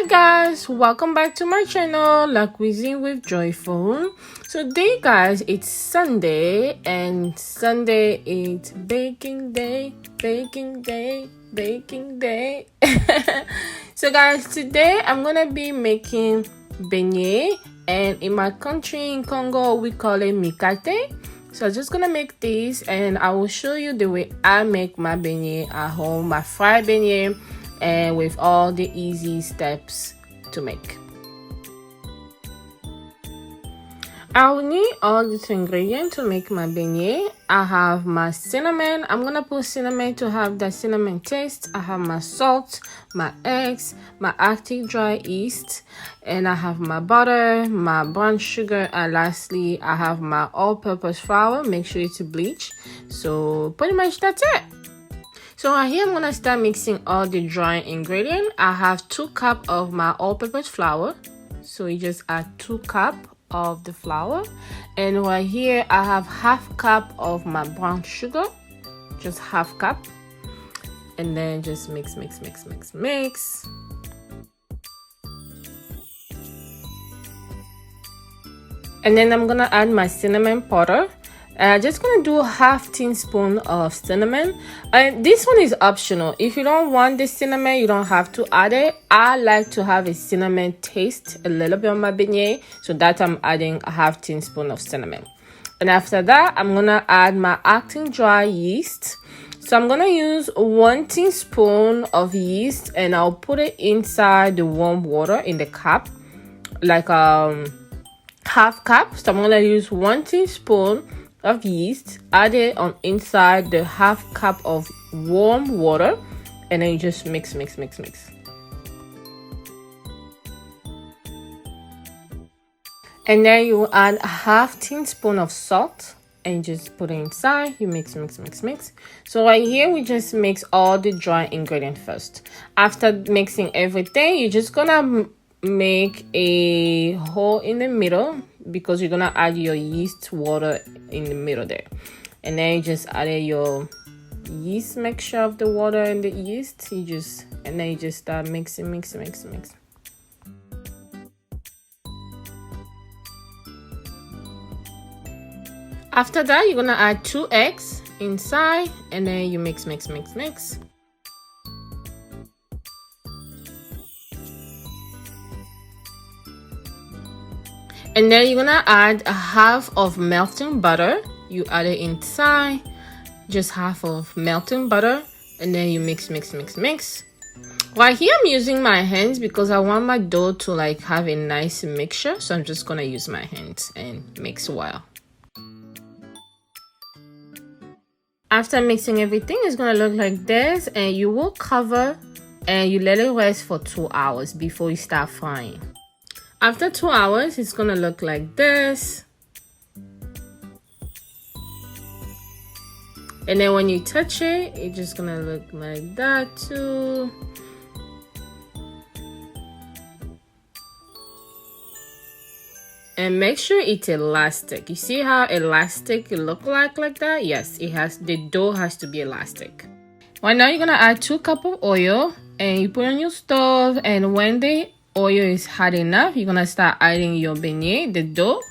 Hi guys, welcome back to my channel, La Cuisine with Joyful. So today guys, it's Sunday and Sunday is baking day. So guys, today I'm gonna be making beignet, and in my country in Congo we call it Mikate. So I'm just gonna make this and I will show you the way I make my beignet at home, my fried beignet, and with all the easy steps to make. I will need all these ingredients to make my beignet. I have my cinnamon. I'm gonna put cinnamon to have the cinnamon taste. I have my salt, my eggs, my active dry yeast, and I have my butter, my brown sugar, and lastly I have my all-purpose flour. Make sure it's bleach. So pretty much that's it. So right here I'm gonna start mixing all the dry ingredients. I have 2 cups of my all-purpose flour, so you just add 2 cups of the flour, and right here I have half cup of my brown sugar, just half cup, and then just mix. And then I'm gonna add my cinnamon powder. Just gonna do half teaspoon of cinnamon, and this one is optional. If you don't want the cinnamon, you don't have to add it. I like to have a cinnamon taste a little bit on my beignet, so that I'm adding a half teaspoon of cinnamon. And after that I'm gonna add my acting dry yeast. So I'm gonna use 1 teaspoon of yeast, and I'll put it inside the warm water in the cup, like half cup. So I'm gonna use 1 teaspoon of yeast, add it on inside the half cup of warm water, and then you just mix. And then you add a half teaspoon of salt and you just put it inside. You mix. So right here we just mix all the dry ingredients first. After mixing everything, you're just gonna make a hole in the middle, because you're gonna add your yeast water in the middle there, and then you just add your yeast mixture of the water and the yeast. And then you just start mixing. After that you're gonna add 2 eggs inside, and then you mix. And then you're gonna add a half of melting butter. You add it inside, just half of melting butter, and then you mix. Right here I'm using my hands because I want my dough to like have a nice mixture, so I'm just gonna use my hands and mix well. After mixing everything, it's gonna look like this, and you will cover and you let it rest for 2 hours before you start frying. After 2 hours, it's gonna look like this. And then when you touch it, it's just gonna look like that too. And make sure it's elastic. You see how elastic it look like that? Yes, it has. The dough has to be elastic. Right now, you're gonna add 2 cups of oil, and you put it on your stove. And when the oil is hot enough, you're gonna start adding your beignet, the dough.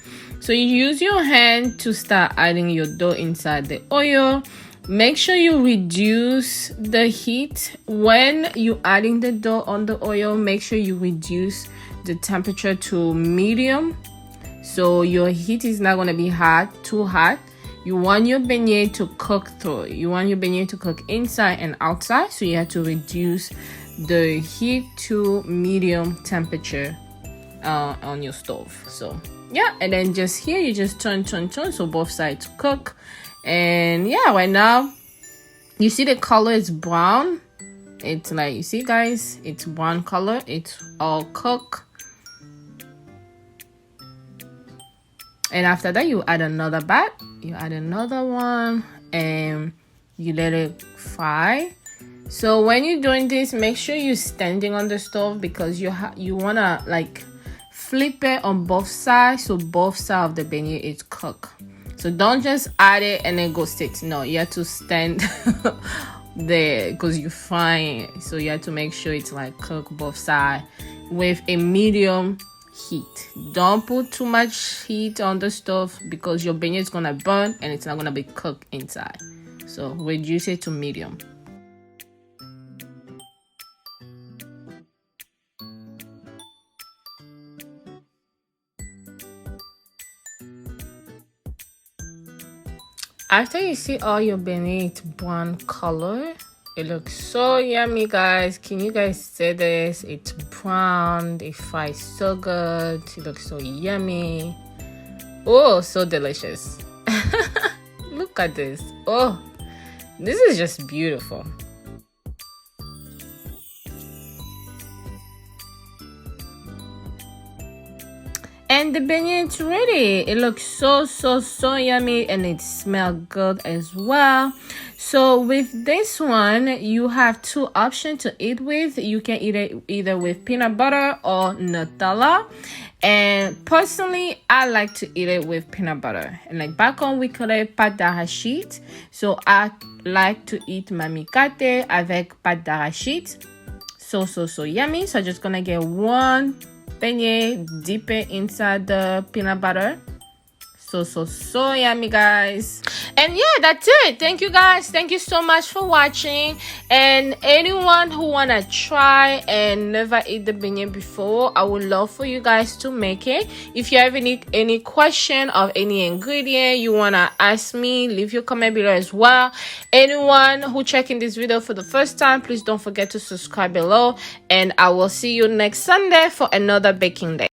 So you use your hand to start adding your dough inside the oil. Make sure you reduce the heat when you're adding the dough on the oil. Make sure you reduce the temperature to medium, so your heat is not gonna be too hot. You want your beignet to cook through. You want your beignet to cook inside and outside, so you have to reduce the heat to medium temperature on your stove. So yeah, and then just here you just turn so both sides cook. And yeah, right now you see the color is brown. It's like, you see guys, it's brown color. It's all cooked. And after that you add another bat, you add another one, and you let it fry. So when you're doing this, make sure you're standing on the stove, because you wanna like flip it on both sides, so both sides of the beignet is cooked. So don't just add it and then go sit. No, you have to stand there because you're frying it. So you have to make sure it's like cook both sides with a medium heat. Don't put too much heat on the stove because your beignet is gonna burn and it's not gonna be cooked inside. So reduce it to medium. After you see all your beignet brown color, it looks so yummy, guys. Can you guys see this? It's brown, it fries so good, it looks so yummy. Oh, so delicious. Look at this. Oh, this is just beautiful. And the beignet's ready. It looks so yummy and it smells good as well. So with this one, you have two options to eat with. You can eat it either with peanut butter or Nutella. And personally, I like to eat it with peanut butter. And like back home, we call it pâte d'arachide. So I like to eat my mikate avec pâte d'arachide. So yummy. So I'm just gonna get one beignet, dip it inside the peanut butter. So yummy, guys. And yeah, that's it. Thank you, guys. Thank you so much for watching. And anyone who wanna try and never eat the beignet before, I would love for you guys to make it. If you have any question of any ingredient you wanna ask me, leave your comment below as well. Anyone who checking this video for the first time, please don't forget to subscribe below, and I will see you next Sunday for another baking day.